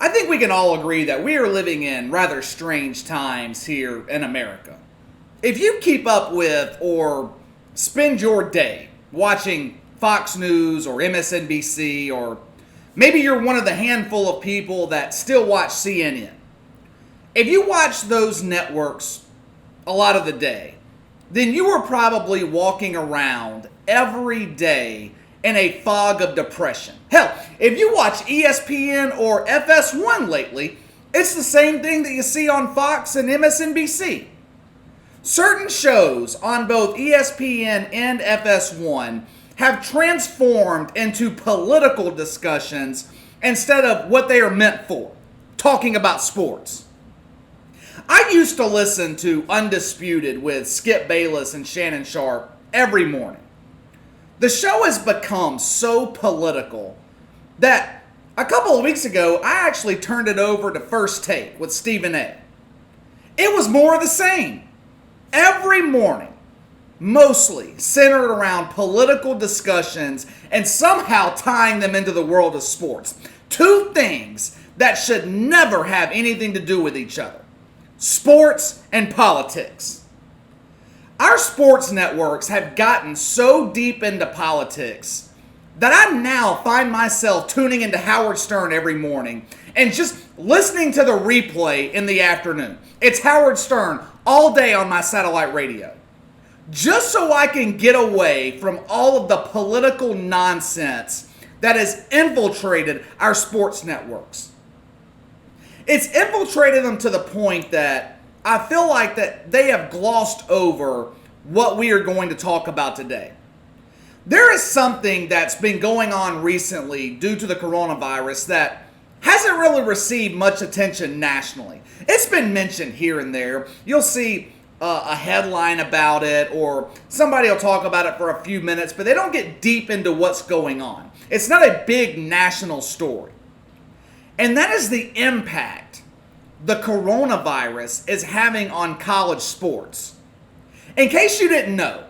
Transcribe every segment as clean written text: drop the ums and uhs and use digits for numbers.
I think we can all agree that we are living in rather strange times here in America. If you keep up with or spend your day watching Fox News or MSNBC, or maybe you're one of the handful of people that still watch CNN, if you watch those networks a lot of the day, then you are probably walking around every day in a fog of depression. Hell, if you watch ESPN or FS1 lately, it's the same thing that you see on Fox and MSNBC. Certain shows on both ESPN and FS1 have transformed into political discussions instead of what they are meant for, talking about sports. I used to listen to Undisputed with Skip Bayless and Shannon Sharp every morning. The show has become so political that a couple of weeks ago, I actually turned it over to First Take with Stephen A. It was more of the same. Every morning, mostly centered around political discussions and somehow tying them into the world of sports. Two things that should never have anything to do with each other: sports and politics. Our sports networks have gotten so deep into politics that I now find myself tuning into Howard Stern every morning and just listening to the replay in the afternoon. It's Howard Stern all day on my satellite radio, just so I can get away from all of the political nonsense that has infiltrated our sports networks. It's infiltrated them to the point that I feel like that they have glossed over what we are going to talk about today. There is something that's been going on recently due to the coronavirus that hasn't really received much attention nationally. It's been mentioned here and there. You'll see a headline about it, or somebody will talk about it for a few minutes, but they don't get deep into what's going on. It's not a big national story. And that is the impact the coronavirus is having on college sports. In case you didn't know,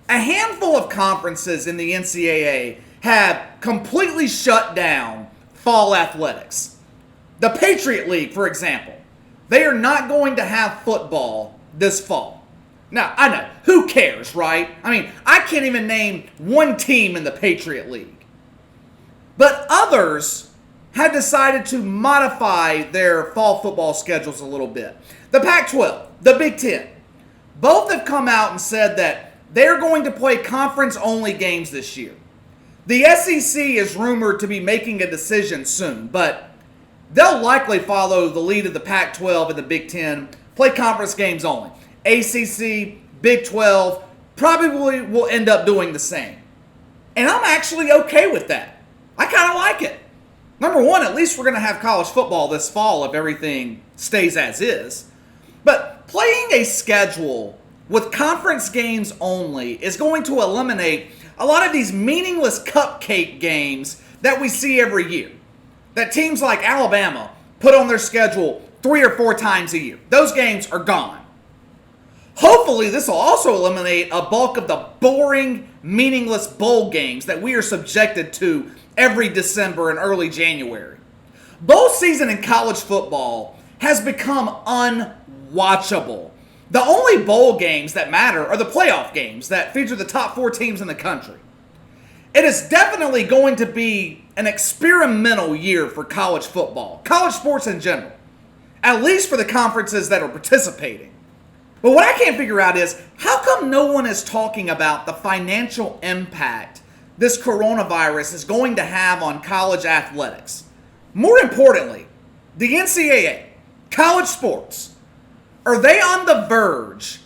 a handful of conferences in the NCAA have completely shut down fall athletics. The Patriot League, for example, they are not going to have football this fall. Now, I know, who cares, right? I mean, I can't even name one team in the Patriot League. But others have decided to modify their fall football schedules a little bit. The Pac-12, the Big Ten, both have come out and said that they're going to play conference-only games this year. The SEC is rumored to be making a decision soon, but they'll likely follow the lead of the Pac-12 and the Big Ten, play conference games only. ACC, Big 12 probably will end up doing the same. And I'm actually okay with that. I kind of like it. Number one, at least we're going to have college football this fall if everything stays as is. But playing a schedule with conference games only is going to eliminate a lot of these meaningless cupcake games that we see every year, that teams like Alabama put on their schedule 3 or 4 times a year. Those games are gone. Hopefully, this will also eliminate a bulk of the boring, meaningless bowl games that we are subjected to every December and early January. Bowl season in college football has become unwatchable. The only bowl games that matter are the playoff games that feature the top 4 teams in the country. It is definitely going to be an experimental year for college football, college sports in general, at least for the conferences that are participating. But what I can't figure out is, how come no one is talking about the financial impact this coronavirus is going to have on college athletics? More importantly, the NCAA, college sports, are they on the verge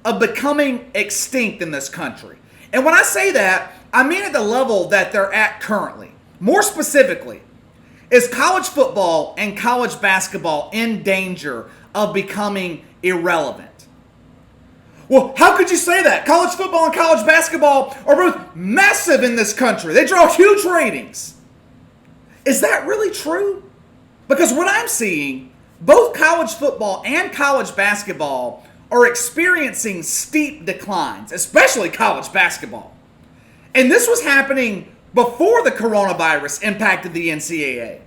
of becoming extinct in this country? And when I say that, I mean at the level that they're at currently. More specifically, is college football and college basketball in danger of becoming irrelevant? Well, how could you say that? College football and college basketball are both massive in this country. They draw huge ratings. Is that really true? Because what I'm seeing, both college football and college basketball are experiencing steep declines, especially college basketball. And this was happening before the coronavirus impacted the NCAA.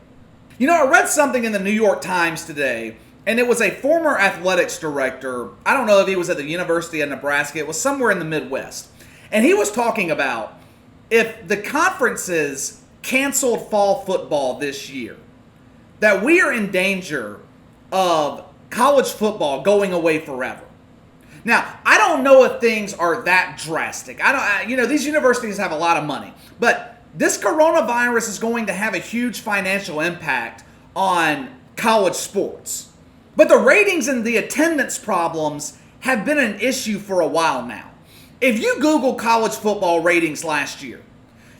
I read something in the New York Times today, and it was a former athletics director. I don't know if he was at the University of Nebraska. It was somewhere in the Midwest. And he was talking about if the conferences canceled fall football this year, that we are in danger of college football going away forever. Now, I don't know if things are that drastic. These universities have a lot of money, but this coronavirus is going to have a huge financial impact on college sports. But the ratings and the attendance problems have been an issue for a while now. If you Google college football ratings last year,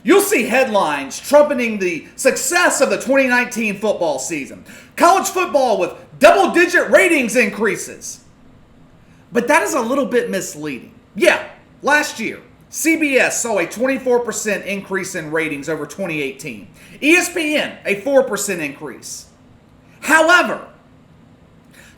you'll see headlines trumpeting the success of the 2019 football season. College football with double-digit ratings increases. But that is a little bit misleading. Yeah, last year, CBS saw a 24% increase in ratings over 2018. ESPN, a 4% increase. However,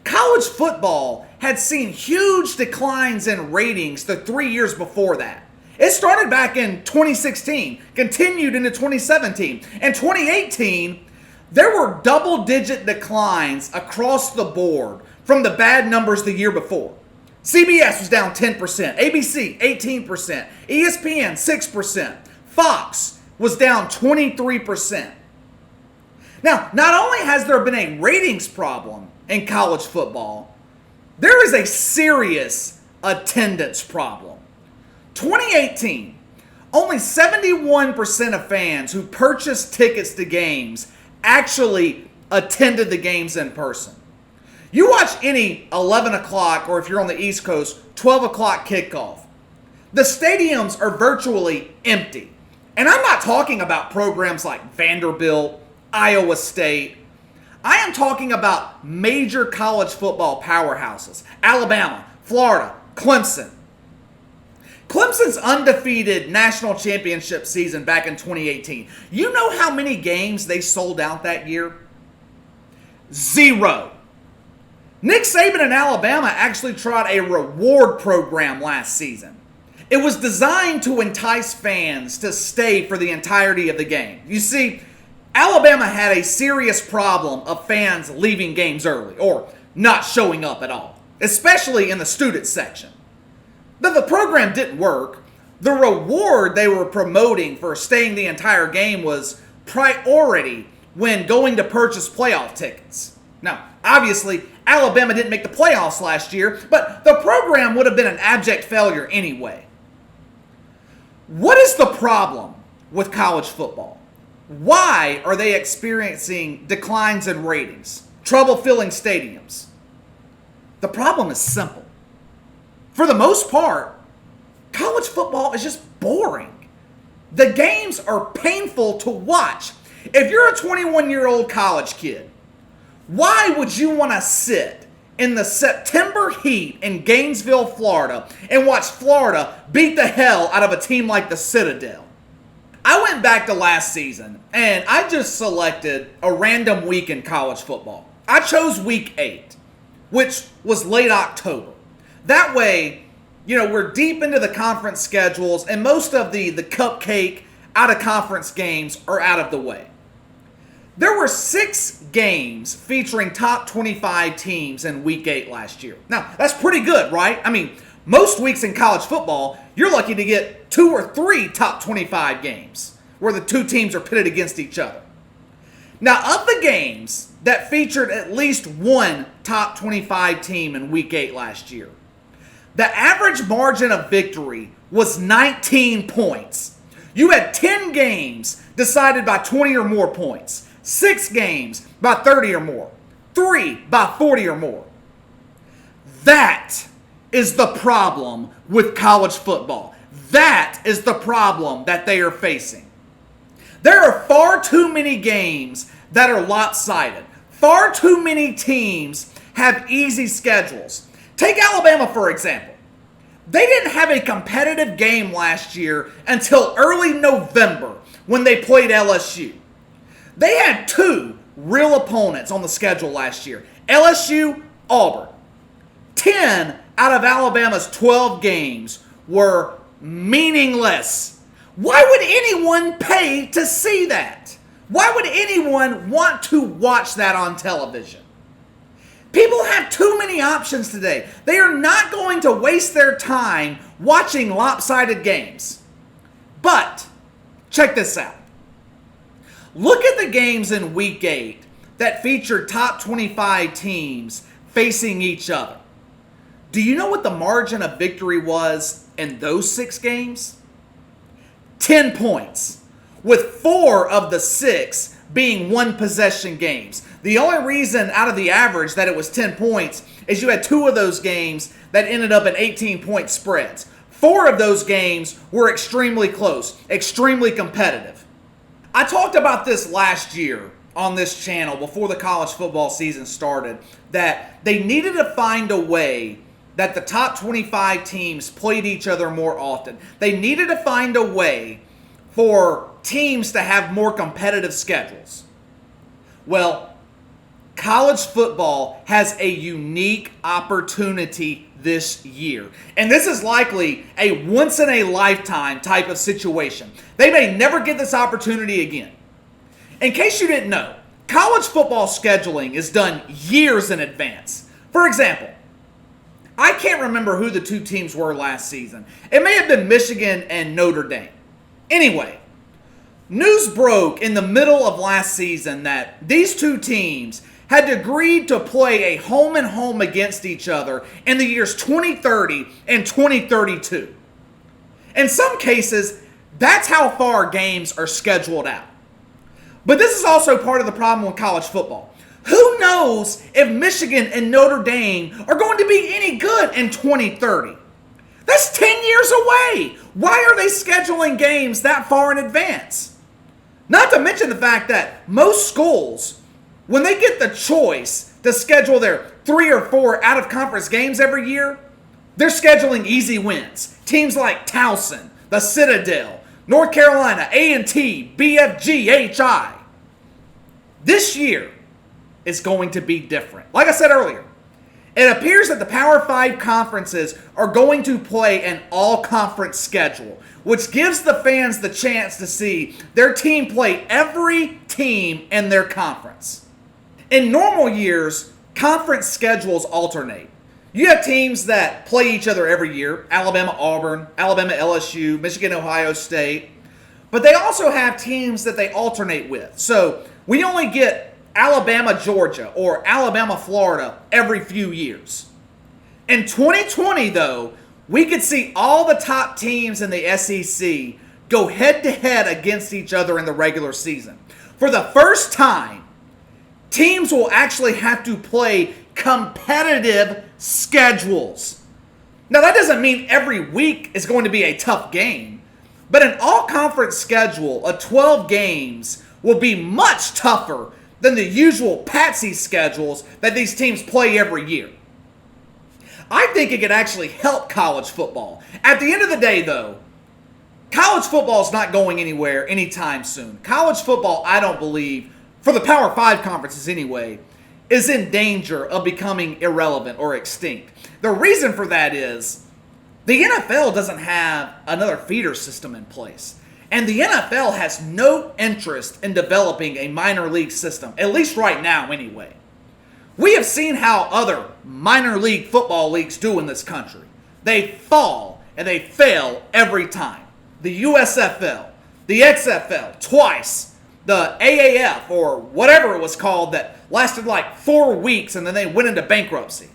college football had seen huge declines in ratings the 3 years before that. It started back in 2016, continued into 2017. In 2018, there were double-digit declines across the board from the bad numbers the year before. CBS was down 10%, ABC 18%, ESPN 6%, Fox was down 23%. Now, not only has there been a ratings problem in college football, there is a serious attendance problem. 2018, only 71% of fans who purchased tickets to games actually attended the games in person. You watch any 11 o'clock, or if you're on the East Coast, 12 o'clock kickoff. The stadiums are virtually empty. And I'm not talking about programs like Vanderbilt, Iowa State. I am talking about major college football powerhouses. Alabama, Florida, Clemson. Clemson's undefeated national championship season back in 2018. You know how many games they sold out that year? 0. Nick Saban and Alabama actually tried a reward program last season. It was designed to entice fans to stay for the entirety of the game. You see, Alabama had a serious problem of fans leaving games early or not showing up at all, especially in the student section. But the program didn't work. The reward they were promoting for staying the entire game was priority when going to purchase playoff tickets. Now, obviously, Alabama didn't make the playoffs last year, but the program would have been an abject failure anyway. What is the problem with college football? Why are they experiencing declines in ratings, trouble filling stadiums? The problem is simple. For the most part, college football is just boring. The games are painful to watch. If you're a 21-year-old college kid, why would you want to sit in the September heat in Gainesville, Florida, and watch Florida beat the hell out of a team like the Citadel? I went back to last season, and I just selected a random week in college football. I chose week 8, which was late October. That way, we're deep into the conference schedules, and most of the cupcake out-of-conference games are out of the way. There were 6 games featuring top 25 teams in week 8 last year. Now, that's pretty good, right? I mean, most weeks in college football, you're lucky to get 2 or 3 top 25 games where the 2 teams are pitted against each other. Now, of the games that featured at least one top 25 team in week 8 last year, the average margin of victory was 19 points. You had 10 games decided by 20 or more points. 6 games by 30 or more. 3 by 40 or more. That is the problem with college football. That is the problem that they are facing. There are far too many games that are lopsided. Far too many teams have easy schedules. Take Alabama, for example. They didn't have a competitive game last year until early November when they played LSU. They had 2 real opponents on the schedule last year. LSU, Auburn. 10 out of Alabama's 12 games were meaningless. Why would anyone pay to see that? Why would anyone want to watch that on television? People have too many options today. They are not going to waste their time watching lopsided games. But, check this out. Look at the games in Week 8 that featured top 25 teams facing each other. Do you know what the margin of victory was in those 6 games? 10 points, with 4 of the 6 being one-possession games. The only reason out of the average that it was 10 points is you had 2 of those games that ended up in 18-point spreads. 4 of those games were extremely close, extremely competitive. I talked about this last year on this channel before the college football season started, that they needed to find a way that the top 25 teams played each other more often. They needed to find a way for teams to have more competitive schedules. Well, college football has a unique opportunity this year. And this is likely a once-in-a-lifetime type of situation. They may never get this opportunity again. In case you didn't know, college football scheduling is done years in advance. For example, I can't remember who the 2 teams were last season. It may have been Michigan and Notre Dame. Anyway, news broke in the middle of last season that these 2 teams had agreed to play a home-and-home against each other in the years 2030 and 2032. In some cases, that's how far games are scheduled out. But this is also part of the problem with college football. Who knows if Michigan and Notre Dame are going to be any good in 2030? That's 10 years away. Why are they scheduling games that far in advance? Not to mention the fact that most schools, when they get the choice to schedule their 3 or 4 out-of-conference games every year, they're scheduling easy wins. Teams like Towson, the Citadel, North Carolina, A&T, BFG, HI. This year is going to be different. Like I said earlier, it appears that the Power 5 conferences are going to play an all-conference schedule, which gives the fans the chance to see their team play every team in their conference. In normal years, conference schedules alternate. You have teams that play each other every year, Alabama, Auburn, Alabama, LSU, Michigan, Ohio State. But they also have teams that they alternate with. So we only get Alabama, Georgia, or Alabama, Florida every few years. In 2020, though, we could see all the top teams in the SEC go head-to-head against each other in the regular season. For the first time, teams will actually have to play competitive schedules. Now, that doesn't mean every week is going to be a tough game, but an all-conference schedule of 12 games will be much tougher than the usual patsy schedules that these teams play every year. I think it could actually help college football. At the end of the day, though, college football is not going anywhere anytime soon. College football, I don't believe, for the Power 5 conferences anyway, is in danger of becoming irrelevant or extinct. The reason for that is the NFL doesn't have another feeder system in place. And the NFL has no interest in developing a minor league system, at least right now anyway. We have seen how other minor league football leagues do in this country. They fall and they fail every time. The USFL, the XFL, twice. The AAF, or whatever it was called, that lasted like 4 weeks and then they went into bankruptcy.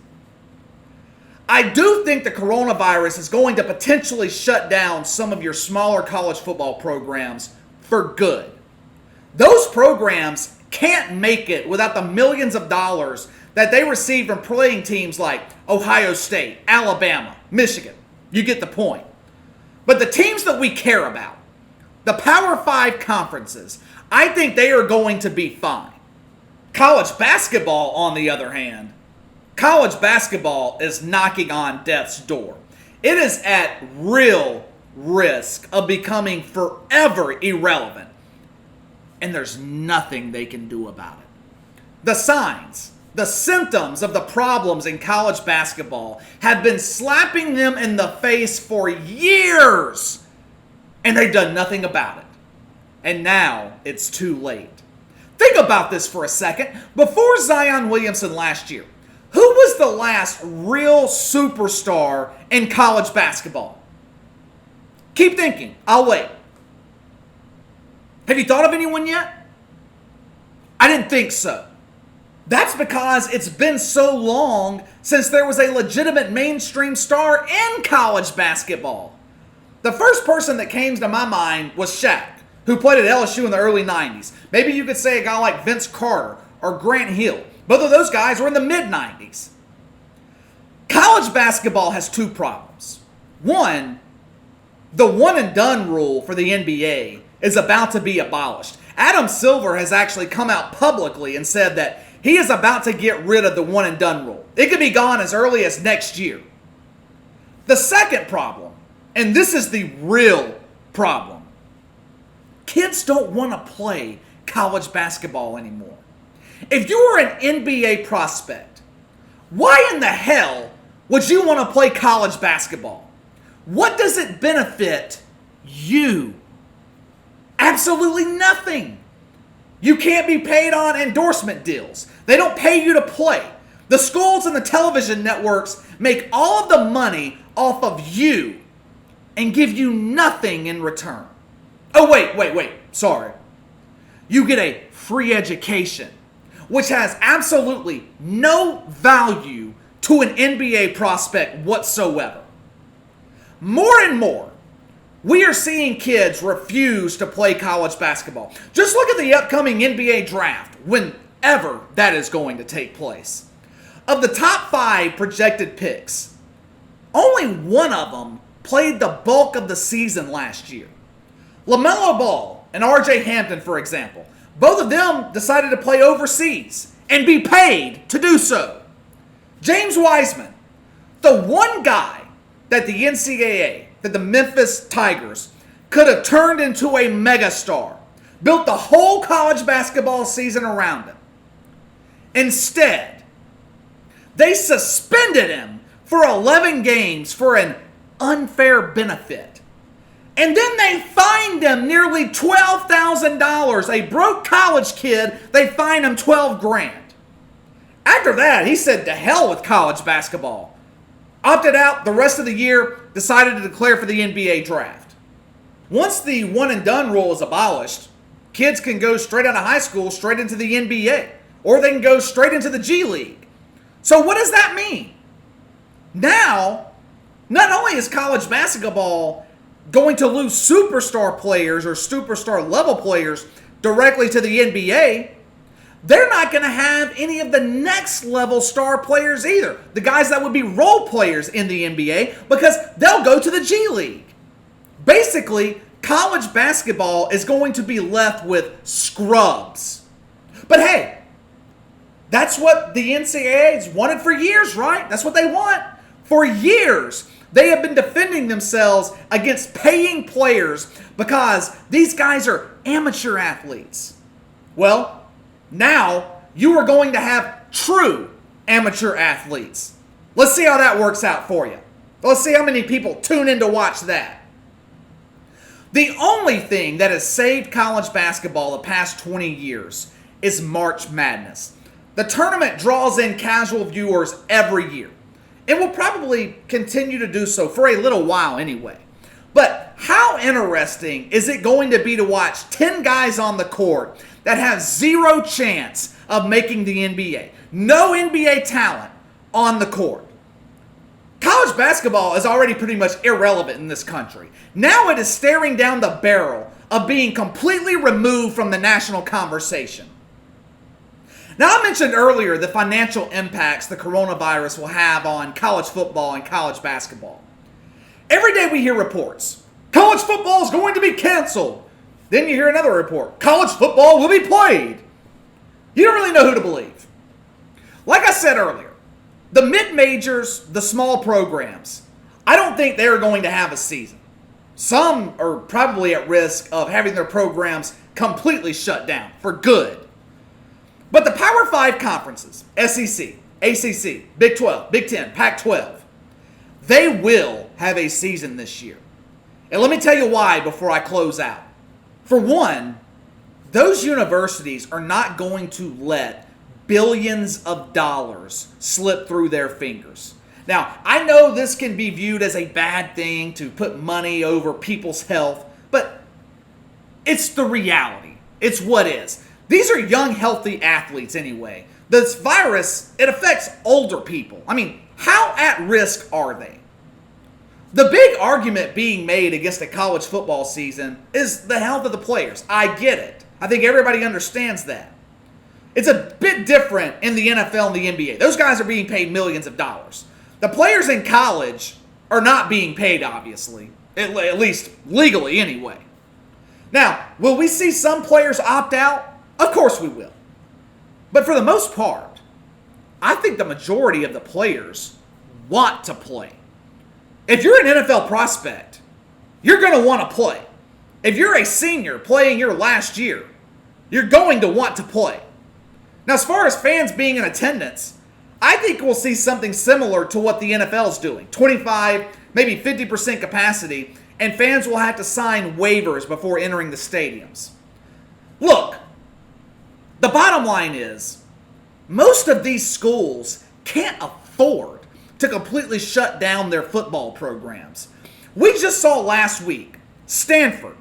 I do think the coronavirus is going to potentially shut down some of your smaller college football programs for good. Those programs can't make it without the millions of dollars that they receive from playing teams like Ohio State, Alabama, Michigan. You get the point. But the teams that we care about, the Power 5 conferences, I think they are going to be fine. College basketball, on the other hand, college basketball is knocking on death's door. It is at real risk of becoming forever irrelevant. And there's nothing they can do about it. The signs, the symptoms of the problems in college basketball have been slapping them in the face for years. And they've done nothing about it. And now it's too late. Think about this for a second. Before Zion Williamson last year, who was the last real superstar in college basketball? Keep thinking. I'll wait. Have you thought of anyone yet? I didn't think so. That's because it's been so long since there was a legitimate mainstream star in college basketball. The first person that came to my mind was Shaq, who played at LSU in the early 90s. Maybe you could say a guy like Vince Carter or Grant Hill. Both of those guys were in the mid-90s. College basketball has two problems. One, the one-and-done rule for the NBA is about to be abolished. Adam Silver has actually come out publicly and said that he is about to get rid of the one-and-done rule. It could be gone as early as next year. The second problem, and this is the real problem, kids don't want to play college basketball anymore. If you were an NBA prospect, why in the hell would you want to play college basketball? What does it benefit you? Absolutely nothing. You can't be paid on endorsement deals. They don't pay you to play. The schools and the television networks make all of the money off of you and give you nothing in return. Oh, wait. Sorry. You get a free education, which has absolutely no value to an NBA prospect whatsoever. More and more, we are seeing kids refuse to play college basketball. Just look at the upcoming NBA draft, whenever that is going to take place. Of the top 5 projected picks, only one of them played the bulk of the season last year. LaMelo Ball and RJ Hampton, for example, both of them decided to play overseas and be paid to do so. James Wiseman, the one guy that the NCAA, that the Memphis Tigers could have turned into a megastar, built the whole college basketball season around him. Instead, they suspended him for 11 games for an unfair benefit. And then they fined him nearly $12,000. A broke college kid, they fined him $12,000. After that, he said to hell with college basketball. Opted out the rest of the year, decided to declare for the NBA draft. Once the one-and-done rule is abolished, kids can go straight out of high school, straight into the NBA. Or they can go straight into the G League. So what does that mean? Now, not only is college basketball going to lose superstar players or superstar level players directly to the NBA, they're not going to have any of the next level star players either. The guys that would be role players in the NBA, because they'll go to the G League. Basically, college basketball is going to be left with scrubs. But hey, that's what the NCAA's wanted for years, right? That's what they want. For years, they have been defending themselves against paying players because these guys are amateur athletes. Well, now you are going to have true amateur athletes. Let's see how that works out for you. Let's see how many people tune in to watch that. The only thing that has saved college basketball the past 20 years is March Madness. The tournament draws in casual viewers every year. It will probably continue to do so for a little while anyway. But how interesting is it going to be to watch 10 guys on the court that have zero chance of making the NBA? No NBA talent on the court. College basketball is already pretty much irrelevant in this country. Now it is staring down the barrel of being completely removed from the national conversation. Now, I mentioned earlier the financial impacts the coronavirus will have on college football and college basketball. Every day we hear reports. College football is going to be canceled. Then you hear another report. College football will be played. You don't really know who to believe. Like I said earlier, the mid-majors, the small programs, I don't think they're going to have a season. Some are probably at risk of having their programs completely shut down for good. But the Power 5 conferences, SEC, ACC, Big 12, Big 10, Pac-12, they will have a season this year. And let me tell you why before I close out. For one, those universities are not going to let billions of dollars slip through their fingers. Now, I know this can be viewed as a bad thing to put money over people's health, but it's the reality. It's what is. These are young, healthy athletes anyway. This virus, it affects older people. I mean, how at risk are they? The big argument being made against the college football season is the health of the players. I get it. I think everybody understands that. It's a bit different in the NFL and the NBA. Those guys are being paid millions of dollars. The players in college are not being paid, obviously, at least legally anyway. Now, will we see some players opt out? Of course we will. But for the most part, I think the majority of the players want to play. If you're an NFL prospect, you're going to want to play. If you're a senior playing your last year, you're going to want to play. Now, as far as fans being in attendance, I think we'll see something similar to what the NFL is doing. 25, maybe 50% capacity, and fans will have to sign waivers before entering the stadiums. Look, the bottom line is, most of these schools can't afford to completely shut down their football programs. We just saw last week, Stanford,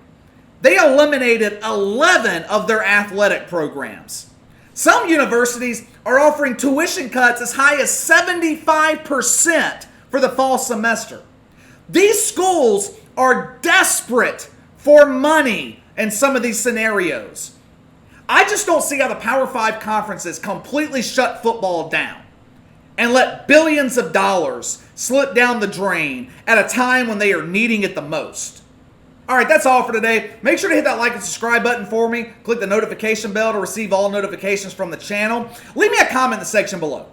they eliminated 11 of their athletic programs. Some universities are offering tuition cuts as high as 75% for the fall semester. These schools are desperate for money in some of these scenarios. I just don't see how the Power 5 conferences completely shut football down and let billions of dollars slip down the drain at a time when they are needing it the most. All right, that's all for today. Make sure to hit that like and subscribe button for me. Click the notification bell to receive all notifications from the channel. Leave me a comment in the section below.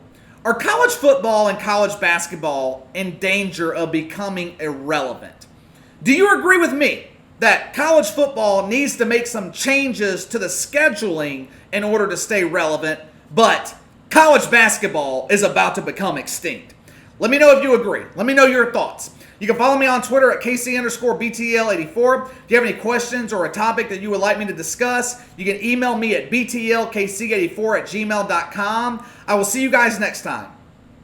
Are college football and college basketball in danger of becoming irrelevant? Do you agree with me that college football needs to make some changes to the scheduling in order to stay relevant, but college basketball is about to become extinct? Let me know if you agree. Let me know your thoughts. You can follow me on Twitter at KC_BTL84. If you have any questions or a topic that you would like me to discuss, you can email me at BTLKC84@gmail.com. I will see you guys next time.